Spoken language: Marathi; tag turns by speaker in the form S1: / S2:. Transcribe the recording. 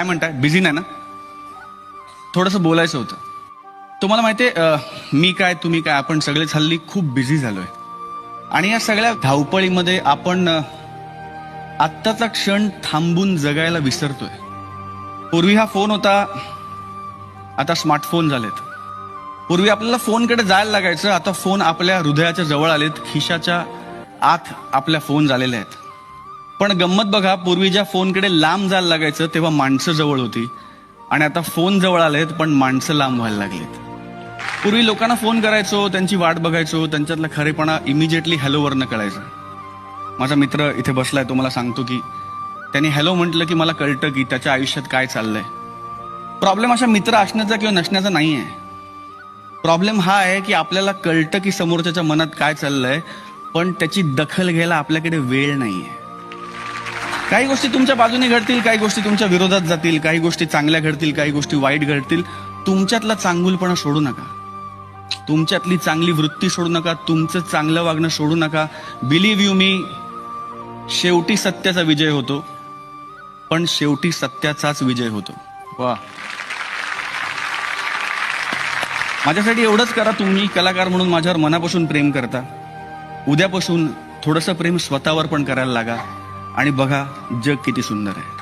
S1: काय म्हणताय, बिझी नाही ना? थोडंसं बोलायचं होतं. तुम्हाला माहितीये मी काय तुम्ही काय आपण सगळेच हल्ली खूप बिझी झालोय. आणि या सगळ्या धावपळीमध्ये आपण आत्ताचा क्षण थांबून जगायला विसरतोय. पूर्वी हा फोन होता, आता स्मार्टफोन झालेत. पूर्वी आपल्याला फोनकडे जायला लागायचं, आता फोन आपल्या हृदयाच्या जवळ आलेत, खिशाच्या आत आपल्या फोन झालेले आहेत. पण गंमत बघा, पूर्वी ज्या फोनकडे लांब जायला लागायचं तेव्हा माणसं जवळ होती, आणि आता फोन जवळ आलेत पण माणसं लांब व्हायला लागलीत. पूर्वी लोकांना फोन करायचो, त्यांची वाट बघायचो, त्यांच्यातला खरेपणा इमिजिएटली हॅलोवरनं कळायचं. माझा मित्र इथे बसलाय, तो मला सांगतो की त्यांनी हॅलो म्हटलं की मला कळतं की त्याच्या आयुष्यात काय चाललंय. प्रॉब्लेम अशा मित्र असण्याचा किंवा नसण्याचा नाही आहे. प्रॉब्लेम हा आहे की आपल्याला कळतं की समोरच्याच्या मनात काय चाललंय, पण त्याची दखल घ्यायला आपल्याकडे वेळ नाहीये. काही गोष्टी तुमच्या बाजूने घडतील, काही गोष्टी तुमच्या विरोधात जातील, काही गोष्टी चांगल्या घडतील, काही गोष्टी वाईट घडतील. तुमच्यातला चांगुलपणा सोडू नका, तुमच्यातली चांगली वृत्ती सोडू नका, तुमचं चांगलं वागणं सोडू नका. बिलीव्ह यू मी, शेवटी सत्याचा विजय होतो, पण शेवटी सत्याचाच विजय होतो. वा, माझ्यासाठी एवढंच करा, तुम्ही कलाकार म्हणून माझ्यावर मनापासून प्रेम करता. उद्यापासून थोडंसं प्रेम स्वतःवर पण करायला लागा, आणि बघा जग किती सुंदर आहे.